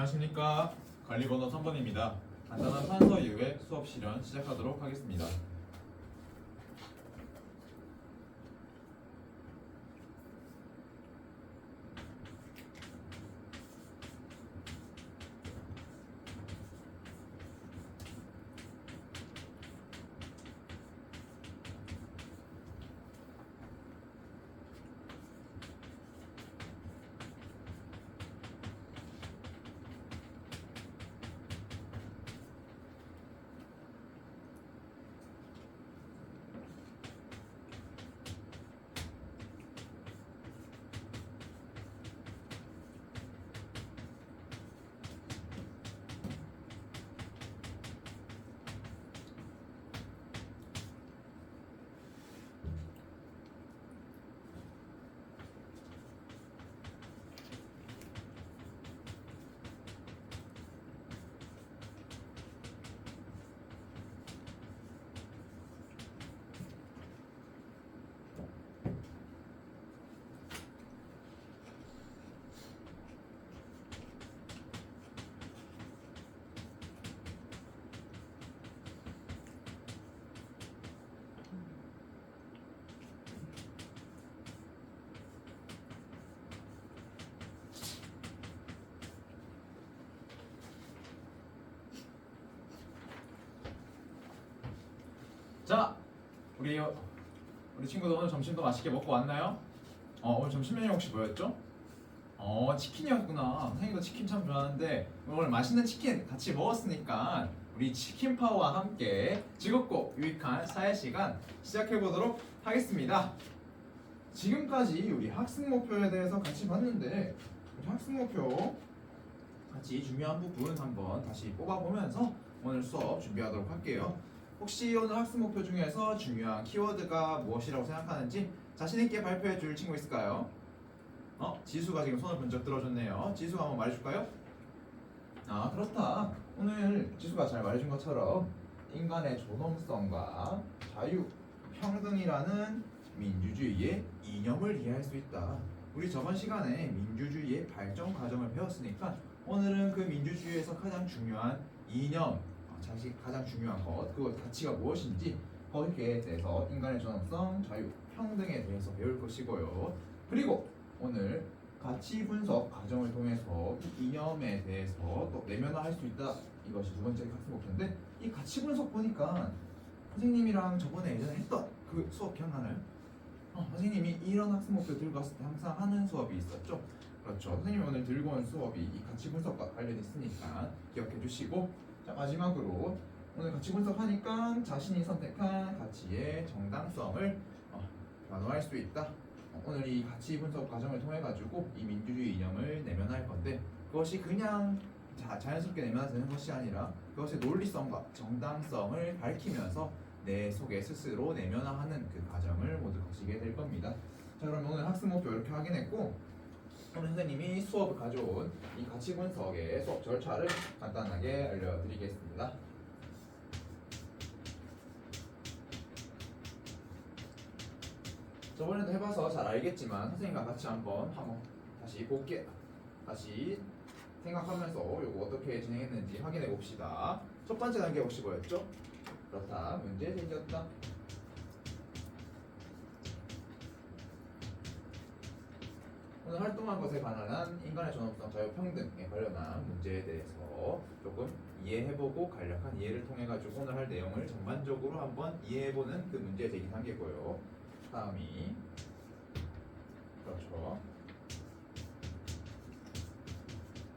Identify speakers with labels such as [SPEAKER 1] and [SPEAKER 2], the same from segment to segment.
[SPEAKER 1] 안녕하십니까. 관리번호 3번입니다. 간단한 판서 이후에 수업 실현 시작하도록 하겠습니다. 자, 우리 친구들 오늘 점심도 맛있게 먹고 왔나요? 오늘 점심 메뉴 혹시 뭐였죠? 치킨이었구나. 선생님도 치킨 참 좋아하는데 오늘 맛있는 치킨 같이 먹었으니까 우리 치킨 파워와 함께 즐겁고 유익한 사회 시간 시작해 보도록 하겠습니다. 지금까지 우리 학습 목표에 대해서 같이 봤는데 우리 학습 목표 같이 중요한 부분 한번 다시 뽑아보면서 오늘 수업 준비하도록 할게요. 혹시 오늘 학습 목표 중에서 중요한 키워드가 무엇이라고 생각하는지 자신 있게 발표해 줄 친구 있을까요? 지수가 지금 손을 번쩍 들어줬네요. 지수가 한번 말해줄까요? 그렇다. 오늘 지수가 잘 말해준 것처럼 인간의 존엄성과 자유, 평등이라는 민주주의의 이념을 이해할 수 있다. 우리 저번 시간에 민주주의의 발전 과정을 배웠으니까 오늘은 그 민주주의에서 가장 중요한 이념, 가장 중요한 것, 그 가치가 무엇인지 거기에 대해서 인간의 존엄성, 자유, 평등에 대해서 배울 것이고요. 그리고 오늘 가치 분석 과정을 통해서 이 이념에 대해서 또 내면화할 수 있다. 이것이 두 번째 학습 목표인데 이 가치 분석 보니까 선생님이랑 저번에 예전에 했던 그 수업 기억나나요? 선생님이 이런 학습 목표 들고 왔을 때 항상 하는 수업이 있었죠. 그렇죠. 선생님이 오늘 들고 온 수업이 이 가치 분석과 관련있으니까 기억해 주시고, 자, 마지막으로 오늘 가치 분석하니까 자신이 선택한 가치의 정당성을 변호할 수 있다. 오늘 이 가치 분석 과정을 통해 가지고 이 민주주의 이념을 내면할 건데 그것이 그냥 자연스럽게 내면화되는 것이 아니라 그것의 논리성과 정당성을 밝히면서 내 속에 스스로 내면화하는 그 과정을 모두 거치게 될 겁니다. 자, 그럼 오늘 학습 목표 이렇게 확인했고, 오늘 선생님이 수업을 가져온 이 가치 분석의 수업 절차를 간단하게 알려드리겠습니다. 저번에도 해봐서 잘 알겠지만 선생님과 같이 한번 다시 볼게. 다시 생각하면서 이거 어떻게 진행했는지 확인해 봅시다. 첫 번째 단계 혹시 뭐였죠? 그렇다. 문제 생겼다. 오늘 활동한 것에 관한 인간의 존엄성, 자유, 평등에 관련한 문제에 대해서 조금 이해해보고 간략한 이해를 통해 가지고 오늘 할 내용을 전반적으로 한번 이해해보는 그 문제 제기 단계고요. 다음이 그렇죠.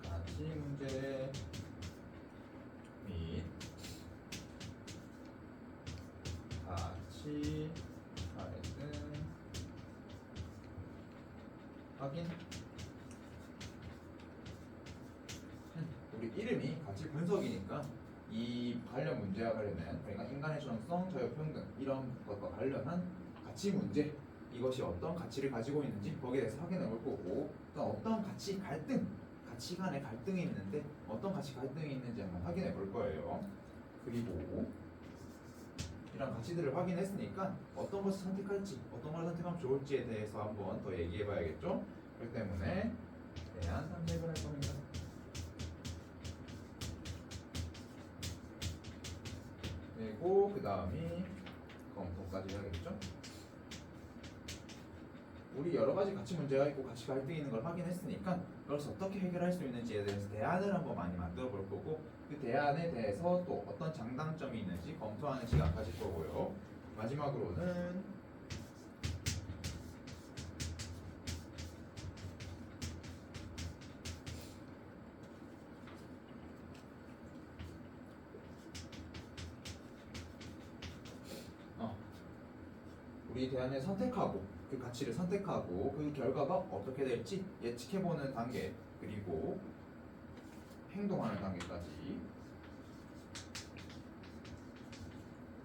[SPEAKER 1] 가치 문제 및 가치 갈등 확인. 우리 이름이 가치 분석이니까 이 관련 문제와 관련된 그러니까 인간의 존엄성, 자유평등 이런 것과 관련한 가치 문제, 이것이 어떤 가치를 가지고 있는지 거기에 대해서 확인해 볼 거고, 또 어떤 가치 갈등, 가치 간의 갈등이 있는데 어떤 가치 갈등이 있는지 한번 확인해 볼 거예요. 그리고 이런 가치들을 확인했으니까 어떤 것을 선택할지, 어떤 걸 선택하면 좋을지에 대해서 한번 더 얘기해 봐야겠죠. 그렇기 때문에 대한 선택을 할 겁니다. 그리고 그 다음이 검토까지 해야겠죠? 우리 여러 가지 가치 문제가 있고 가치 갈등이 있는 걸 확인했으니까 그것을 어떻게 해결할 수 있는지에 대해서 대안을 한번 많이 만들어 볼 거고 그 대안에 대해서 또 어떤 장단점이 있는지 검토하는 시간 가질 거고요. 마지막으로는 우리 대안을 선택하고 그 가치를 선택하고 그 결과가 어떻게 될지 예측해보는 단계 그리고 행동하는 단계까지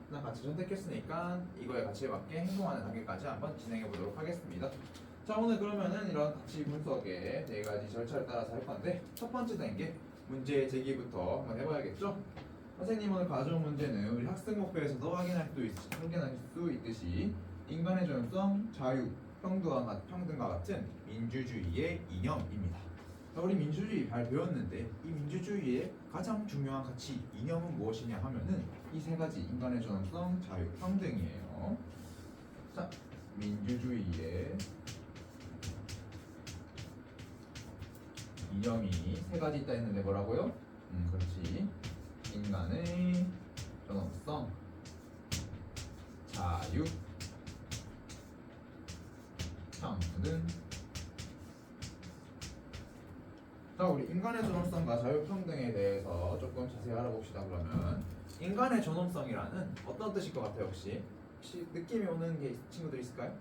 [SPEAKER 1] 나 가치 선택했으니까 이거의 가치에 맞게 행동하는 단계까지 한번 진행해 보도록 하겠습니다. 자 오늘 그러면은 이런 가치 분석의 네 가지 절차를 따라서 할 건데 첫 번째 단계 문제 제기부터 한번 해봐야겠죠? 선생님 오늘 가져온 문제는 우리 학습 목표에서도 확인할 수 있듯이 인간의 존엄성, 자유, 평등과 같은 민주주의의 이념입니다. 자, 우리 민주주의 잘 배웠는데 이 민주주의의 가장 중요한 가치, 이념은 무엇이냐 하면은 이 세 가지 인간의 존엄성, 자유, 평등이에요. 자, 민주주의의 이념이 세 가지 있다 했는데 뭐라고요? 그렇지. 인간의 존엄성, 자유, 평등. 자, 우리 인간의 존엄성과 자유평등에 대해서 조금 자세히 알아봅시다. 그러면 인간의 존엄성이라는 어떤 뜻일 것 같아요? 혹시 느낌이 오는 게 친구들 있을까요?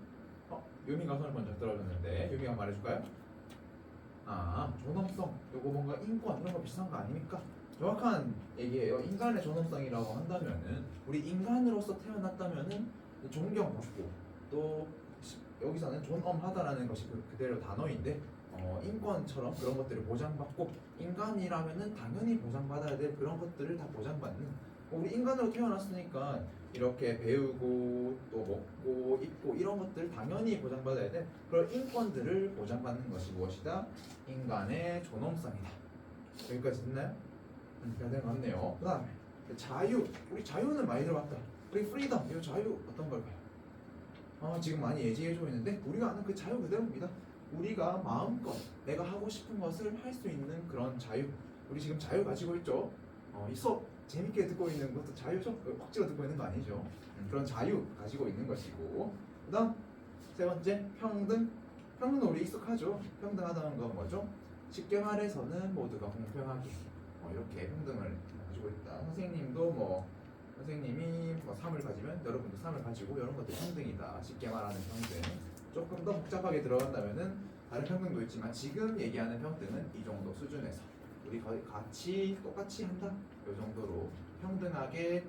[SPEAKER 1] 유미가 손을 먼저 들어줬는데 유미가 말해줄까요? 존엄성, 요거 뭔가 인권 이런 거 비슷한 거 아닙니까? 정확한 얘기예요. 인간의 존엄성이라고 한다면은 우리 인간으로서 태어났다면은 존경받고 또 여기서는 존엄하다라는 것이 그대로 단어인데 인권처럼 그런 것들을 보장받고 인간이라면은 당연히 보장받아야 될 그런 것들을 다 보장받는 우리 인간으로 태어났으니까 이렇게 배우고 또 먹고 입고 이런 것들 당연히 보장받아야 돼 그런 인권들을 보장받는 것이 무엇이다? 인간의 존엄성이다. 여기까지 됐나요? 잘 된 것 같네요. 그 다음에 자유, 우리 자유는 많이 들어봤다. 우리 프리덤, 이 자유 어떤 걸까요? 지금 많이 예지해주고 있는데 우리가 아는 그 자유 그대로입니다. 우리가 마음껏 내가 하고 싶은 것을 할 수 있는 그런 자유. 우리 지금 자유 가지고 있죠. 이 수업 재밌게 듣고 있는 것도 자유죠. 억지로 듣고 있는 거 아니죠. 그런 자유 가지고 있는 것이고 그다음 세 번째 평등. 평등은 우리 익숙하죠. 평등하다는 건 뭐죠? 쉽게 말해서는 모두가 공평하게 이렇게 평등을 가지고 있다. 선생님이 3을 가지면 여러분도 3을 가지고 이런 것들 평등이다. 쉽게 말하는 평등. 조금 더 복잡하게 들어간다면은 다른 평등도 있지만 지금 얘기하는 평등은 이 정도 수준에서 우리 거의 같이 똑같이 한다. 이 정도로 평등하게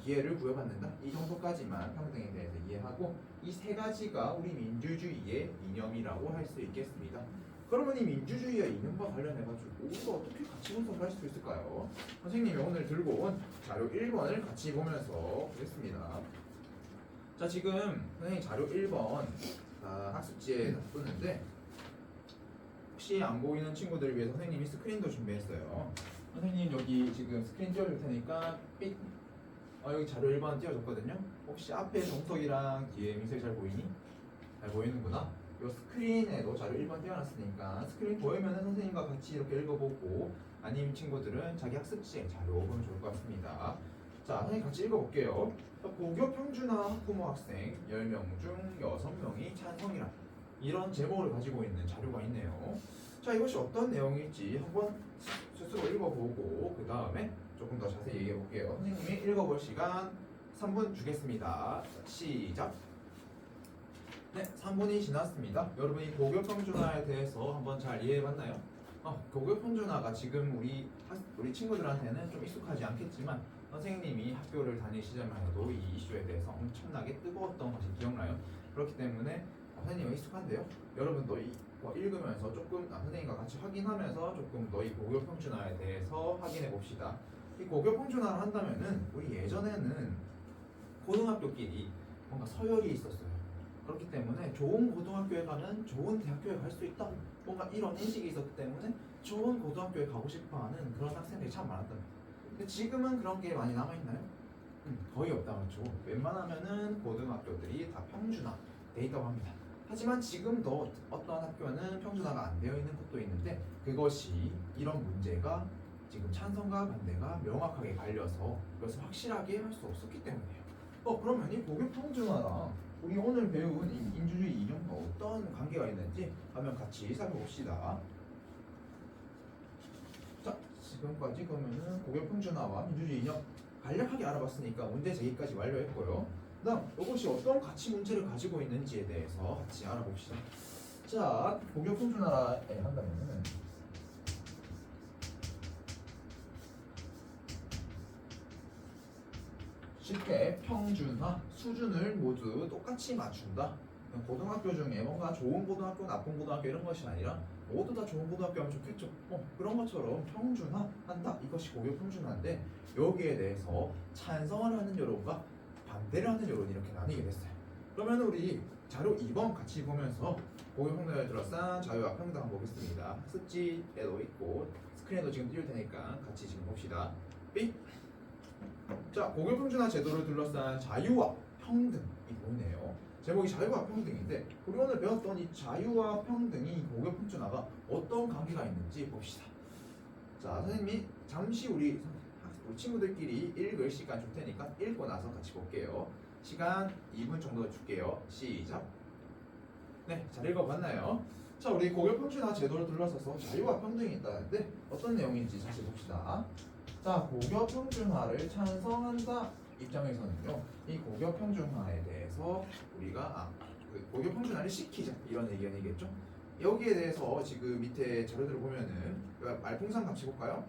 [SPEAKER 1] 기회를 부여받는다. 이 정도까지만 평등에 대해서 이해하고 이 세 가지가 우리 민주주의의 이념이라고 할 수 있겠습니다. 그러면 이 민주주의의 이념과 관련해가지고 우리가 어떻게 가치 분석을 할 수 있을까요? 선생님이 오늘 들고 온 자료 1번을 같이 보면서 보겠습니다. 자, 지금 선생님 자료 1번 학습지에 놨었는데 혹시 안 보이는 친구들을 위해서 선생님이 스크린도 준비했어요. 선생님 여기 지금 스크린 띄워줄 테니까 여기 자료 1번 띄워줬거든요. 혹시 앞에 정석이랑 뒤에 민석이 잘 보이니? 잘 보이는구나. 이 스크린에도 자료 1번 띄워놨으니까 스크린 보이면은 선생님과 같이 이렇게 읽어보고 아님 친구들은 자기 학습지에 자료 보면 좋을 것 같습니다. 자, 선생님 같이 읽어볼게요. 고교 평준화 학부모 학생 10명 중 6명이 찬성이라 이런 제목을 가지고 있는 자료가 있네요. 자, 이것이 어떤 내용일지 한번 스스로 읽어보고 그 다음에 조금 더 자세히 얘기해볼게요. 선생님이 읽어볼 시간 3분 주겠습니다. 시작. 네, 3분이 지났습니다. 여러분이 고교 평준화에 대해서 한번 잘 이해해봤나요? 고교 평준화가 지금 우리 친구들한테는 좀 익숙하지 않겠지만 선생님이 학교를 다니시자만 해도 이 이슈에 대해서 엄청나게 뜨거웠던 것이 기억나요. 그렇기 때문에 선생님은 익숙한데요. 여러분도 읽으면서 조금 선생님과 같이 확인하면서 조금 더 이 고교 평준화에 대해서 확인해 봅시다. 이 고교 평준화를 한다면은 우리 예전에는 고등학교끼리 뭔가 서열이 있었어요. 그렇기 때문에 좋은 고등학교에 가면 좋은 대학교에 갈 수 있다. 뭔가 이런 인식이 있었기 때문에 좋은 고등학교에 가고 싶어하는 그런 학생들이 참 많았던 거예요. 근데 지금은 그런 게 많이 남아있나요? 거의 없다 그렇죠. 웬만하면은 고등학교들이 다 평준화 돼 있다고 합니다. 하지만 지금도 어떠한 학교는 평준화가 안 되어 있는 곳도 있는데 그것이 이런 문제가 지금 찬성과 반대가 명확하게 갈려서 그것을 확실하게 할 수 없었기 때문이에요. 그러면 이 고교 평준화랑 우리 오늘 배운 이 민주주의 이념과 어떤 관계가 있는지 한번 같이 살펴봅시다. 자, 지금까지 그러면은 고교 평준화와 민주주의 이념 간략하게 알아봤으니까 문제 제기까지 완료했고요. 그다음 이것이 어떤 가치 문제를 가지고 있는지에 대해서 같이 알아봅시다. 자, 고교 평준화에 한다면은 쉽게 평준화 수준을 모두 똑같이 맞춘다. 고등학교 중에 뭔가 좋은 고등학교, 나쁜 고등학교 이런 것이 아니라 모두 다 좋은 고등학교 하면 좋겠죠. 그런 것처럼 평준화한다. 이것이 고교 평준화인데 여기에 대해서 찬성을 하는 여론과 반대를 하는 여론이 이렇게 나뉘게 됐어요. 그러면 우리 자료 2번 같이 보면서 고교 평준화를 둘러싼 자유와 평등 한번 보겠습니다. 학습지에도 있고 스크린에도 지금 띄울 테니까 같이 지금 봅시다. 삑. 자, 고교 평준화 제도를 둘러싼 자유와 평등이 보이네요. 제목이 자유와 평등인데 우리 오늘 배웠던 이 자유와 평등이 고교 평준화가 어떤 관계가 있는지 봅시다. 자, 선생님이 잠시 우리 친구들끼리 읽을 시간 줄 테니까 읽고 나서 같이 볼게요. 시간 2분 정도 줄게요. 시작. 네, 잘 읽어봤나요? 자, 우리 고교 평준화 제도를 둘러싸서 자유와 평등이 있다는데 어떤 내용인지 다시 봅시다. 자, 고교 평준화를 찬성한다 입장에서는요, 이 고교 평준화에 대해서 우리가 고교 평준화를 시키자 이런 의견이겠죠. 여기에 대해서 지금 밑에 자료들을 보면은 말풍선 같이 볼까요?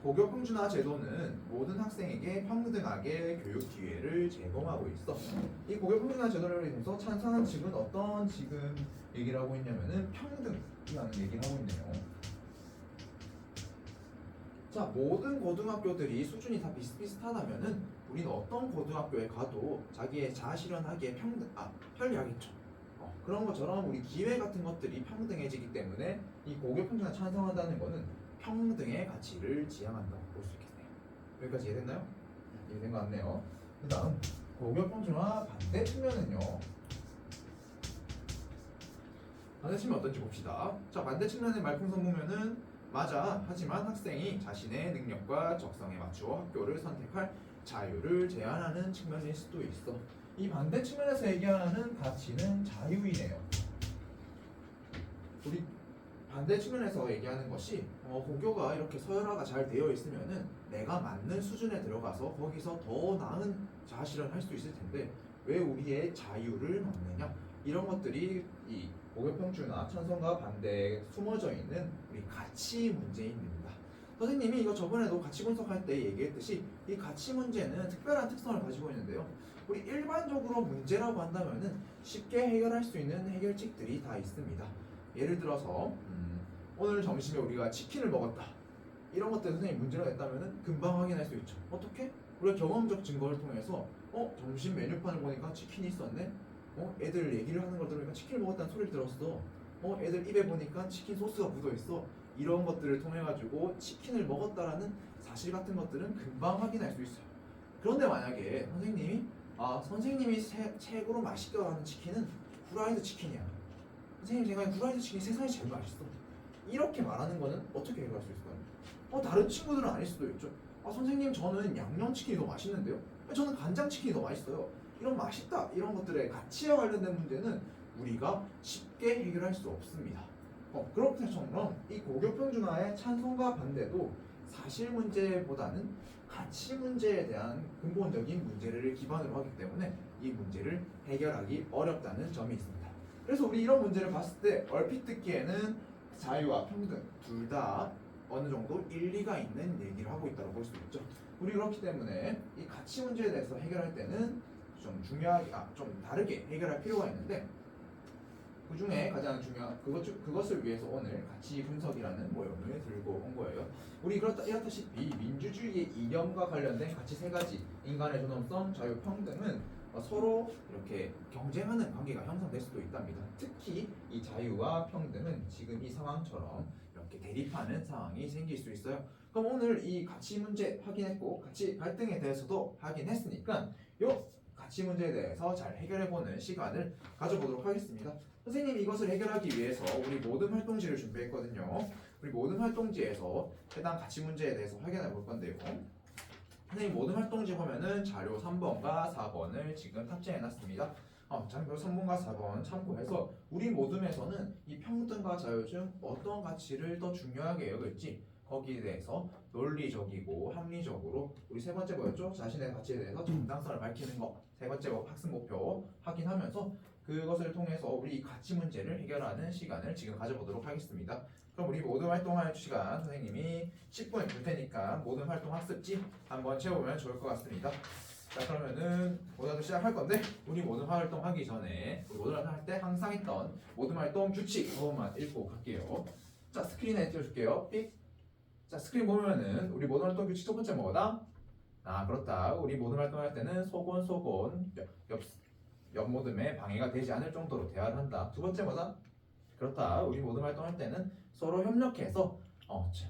[SPEAKER 1] 고교 평준화 제도는 모든 학생에게 평등하게 교육 기회를 제공하고 있어. 이 고교 평준화 제도를 위해서 찬성한 측은 어떤 지금 얘기를 하고 있냐면은 평등이라는 얘기를 하고 있네요. 자, 모든 고등학교들이 수준이 다 비슷비슷하다면은 우리는 어떤 고등학교에 가도 자기의 자아실현하기에 편리하겠죠. 그런 것처럼 우리 기회 같은 것들이 평등해지기 때문에 이 고교 평준화 찬성한다는 거는 평등의 가치를 지향한다고 볼 수 있겠네요. 여기까지 이해됐나요? 이해된 것 같네요. 그 다음 고교 평준화 반대 측면은요. 반대 측면 어떤지 봅시다. 자, 반대 측면의 말풍선 보면은 맞아. 하지만 학생이 자신의 능력과 적성에 맞추어 학교를 선택할 자유를 제한하는 측면일 수도 있어. 이 반대 측면에서 얘기하는 가치는 자유이네요. 우리 반대 측면에서 얘기하는 것이 고교가 이렇게 서열화가 잘 되어 있으면은 내가 맞는 수준에 들어가서 거기서 더 나은 자아실현을 할 수 있을 텐데 왜 우리의 자유를 막느냐, 이런 것들이 이 고교 평준화 찬성과 반대에 숨어져 있는 우리 가치 문제입니다. 선생님이 이거 저번에도 가치 분석할 때 얘기했듯이 이 가치 문제는 특별한 특성을 가지고 있는데요. 우리 일반적으로 문제라고 한다면은 쉽게 해결할 수 있는 해결책들이 다 있습니다. 예를 들어서 오늘 점심에 우리가 치킨을 먹었다. 이런 것들 선생님이 문제가 됐다면은 금방 확인할 수 있죠. 어떻게? 우리가 경험적 증거를 통해서 점심 메뉴판을 보니까 치킨이 있었네. 애들 얘기를 하는 걸 들으니까 치킨을 먹었다는 소리를 들었어. 애들 입에 보니까 치킨 소스가 묻어있어. 이런 것들을 통해 가지고 치킨을 먹었다라는 사실 같은 것들은 금방 확인할 수 있어요. 그런데 만약에 선생님이 최고로 맛있게 하는 치킨은 후라이드 치킨이야. 선생님 생각에 후라이드 치킨이 세상에 제일 맛있어. 이렇게 말하는 거는 어떻게 해결할 수 있을까요? 다른 친구들은 아닐 수도 있죠. 선생님 저는 양념치킨이 더 맛있는데요. 저는 간장치킨이 더 맛있어요. 이런 맛있다 이런 것들의 가치와 관련된 문제는 우리가 쉽게 해결할 수 없습니다. 그렇게 처럼 이 고교 평준화의 찬성과 반대도 사실 문제보다는 가치 문제에 대한 근본적인 문제를 기반으로 하기 때문에 이 문제를 해결하기 어렵다는 점이 있습니다. 그래서 우리 이런 문제를 봤을 때 얼핏 듣기에는 자유와 평등 둘 다 어느 정도 일리가 있는 얘기를 하고 있다고 볼 수 있죠. 우리 그렇기 때문에 이 가치 문제에 대해서 해결할 때는 좀 다르게 해결할 필요가 있는데 그 중에 가장 중요한 그것을 위해서 오늘 가치 분석이라는 모형을 들고 온 거예요. 우리 이렇다시피 민주주의의 이념과 관련된 가치 세 가지, 인간의 존엄성, 자유, 평등은 서로 이렇게 경쟁하는 관계가 형성될 수도 있답니다. 특히 이 자유와 평등은 지금 이 상황처럼 이렇게 대립하는 상황이 생길 수 있어요. 그럼 오늘 이 가치 문제 확인했고 가치 갈등에 대해서도 확인했으니까 요 가치 문제에 대해서 잘 해결해보는 시간을 가져보도록 하겠습니다. 선생님이 이것을 해결하기 위해서 우리 모든 활동지를 준비했거든요. 우리 모든 활동지에서 해당 가치 문제에 대해서 확인해 볼 건데요. 선생님 모든 활동지 보면은 자료 3번과 4번을 지금 탑재해 놨습니다. 자료 3번과 4번 참고해서 우리 모둠에서는 이 평등과 자유 중 어떤 가치를 더 중요하게 여길지 거기에 대해서 논리적이고 합리적으로 우리 세 번째 뭐였죠? 자신의 가치에 대해서 정당성을 밝히는 거. 세 번째 학습 목표 확인하면서 그것을 통해서 우리 이 가치 문제를 해결하는 시간을 지금 가져보도록 하겠습니다. 그럼 우리 모든 활동할 시간 선생님이 10분을 줄 테니까 모든 활동 학습지 한번 채워보면 좋을 것 같습니다. 자 그러면은 모든 시작할 건데 우리 모든 활동 하기 전에 우리 모든 활동 할 때 항상 했던 모든 활동 규칙 그것만 읽고 갈게요. 자 스크린에 띄워줄게요. 삑. 자 스크린 보면은 우리 모든 활동 규칙 첫 번째 뭐다? 그렇다. 우리 모든 활동할 때는 소곤 옆 모듬에 방해가 되지 않을 정도로 대화를 한다. 두 번째 뭐다? 그렇다. 우리 모든 활동할 때는 서로 협력해서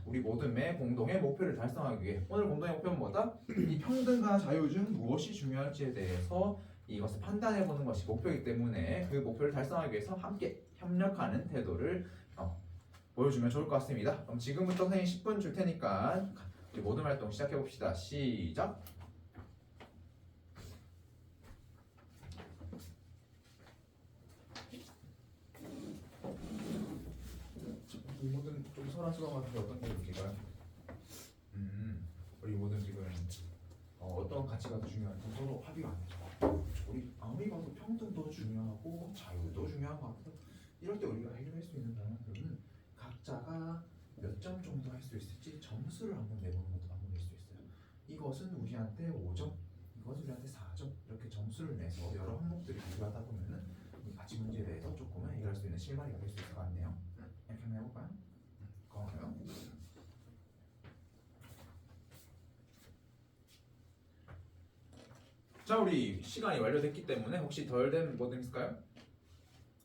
[SPEAKER 1] 우리 모둠의 공동의 목표를 달성하기 위해 오늘 공동의 목표는 뭐다? 이 평등과 자유 중 무엇이 중요할지에 대해서 이것을 판단해 보는 것이 목표이기 때문에 그 목표를 달성하기 위해서 함께 협력하는 태도를 보여주면 좋을 것 같습니다. 그럼 지금부터 선생님 10분 줄 테니까 우리 모든 활동 시작해 봅시다. 시작. 이 모든 좀 소란스러운 것 같은데 어떤 게 느낄까요? 우리 모든 지금 어떤 가치가 더 중요한지 서로 합의가 안 되죠. 우리 아무리 봐도 평등도 중요하고 자유도 중요한 것 같아요. 이럴 때 우리가 해결할 수 있는 방법은 각자가 몇 점 정도 할 수 있을지 점수를 한번 내보는 것도 방법일 수 있어요. 이것은 우리한테 5점, 이것은 우리한테 4점 이렇게 점수를 내서 여러 항목들을 비교하다 보면은 이 가치 문제에 대해서 조금은 해결할 수 있는 실마리가 될 수 있을 것 같네요. 이렇게 한번 해볼까요? 고마워요. 자 우리 시간이 완료됐기 때문에 혹시 덜 된 모든 있을까요?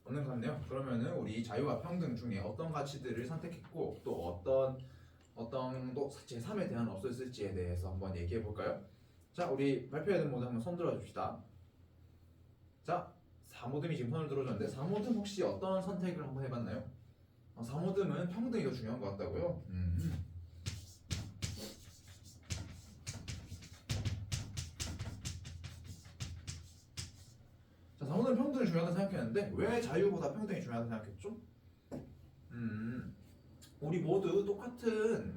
[SPEAKER 1] 없는 것 같네요. 그러면은 우리 자유와 평등 중에 어떤 가치들을 선택했고 또 어떤 또 제3의 대안은 없었을지에 대해서 한번 얘기해 볼까요? 자 우리 발표해야 될 모든 한번 손 들어 줍시다. 자 4모듬이 지금 손을 들어줬는데 4모듬 혹시 어떤 선택을 한번 해봤나요? 4모듬은 평등이 더 중요한 것 같다고요? 자 4모듬은 평등이 중요하다고 생각했는데 왜 자유보다 평등이 중요하다고 생각했죠? 우리 모두 똑같은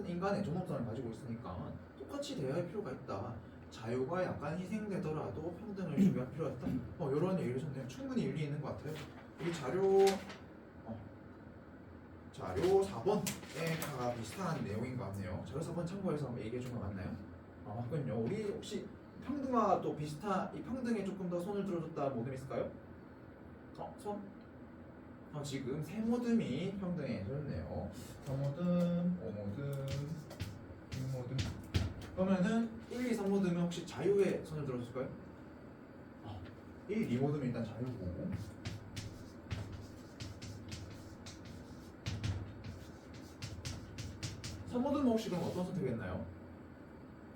[SPEAKER 1] 인간의 존엄성을 가지고 있으니까 똑같이 대할 필요가 있다. 자유가 약간 희생되더라도 평등을 중요할 필요가 있다. 이런 얘기를 하셨네요. 충분히 일리 있는 것 같아요. 이 자료 4번에 비슷한 내용인 것 같네요. 자료 4번 참고해서 한번 얘기해 준 거 맞나요? 맞군요. 우리 혹시 평등과 또 이 평등에 조금 더 손을 들어줬다 모듬 있을까요? 손? 지금 세 모듬이 평등에 해줬네요. 4모듬, 5모듬, 6모듬. 그러면은 1, 2, 3모듬은 혹시 자유에 손을 들어줬을까요? 1, 2모듬은 일단 자유고 3모듬은 혹시 그럼 어떤 선택했나요?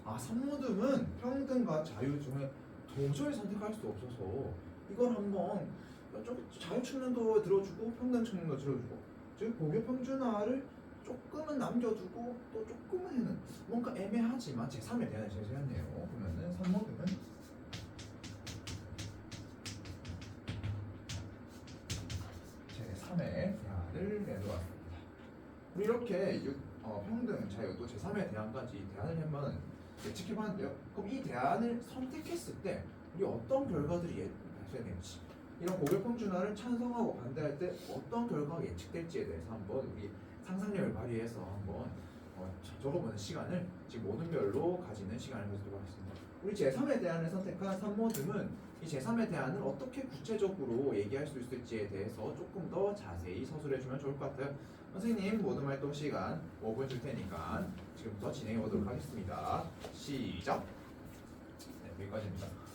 [SPEAKER 1] 3모듬은 평등과 자유 중에 도저히 선택할 수 없어서 이걸 한번 좀 자유 측면도 들어주고 평등 측면도 들어주고 즉 고교 평준화를 조금은 남겨두고 또 조금은 해는 뭔가 애매하지만 제3의 대안을 제시했네요. 그러면은 3모듬은 제3의 대안을 내놓았습니다. 우리 이렇게 평등, 자유 또 제3의 대안까지 대안을 한번 예측해봤는데요. 그럼 이 대안을 선택했을 때 우리 어떤 결과들이 발생될지 이런 고교 평준화를 찬성하고 반대할 때 어떤 결과가 예측될지에 대해서 한번 우리 상상력을 발휘해서 한번 적어보는 시간을 지금 모든 별로 가지는 시간을 가지도록 하겠습니다. 우리 제3의 대안을 선택한 3모듬은 이 제3의 대안을 어떻게 구체적으로 얘기할 수 있을지에 대해서 조금 더 자세히 서술해주면 좋을 것 같아요. 선생님 모든 활동 시간 5분 줄 테니까 지금부터 진행해 보도록 하겠습니다. 시작. 네, 여기까지입니다.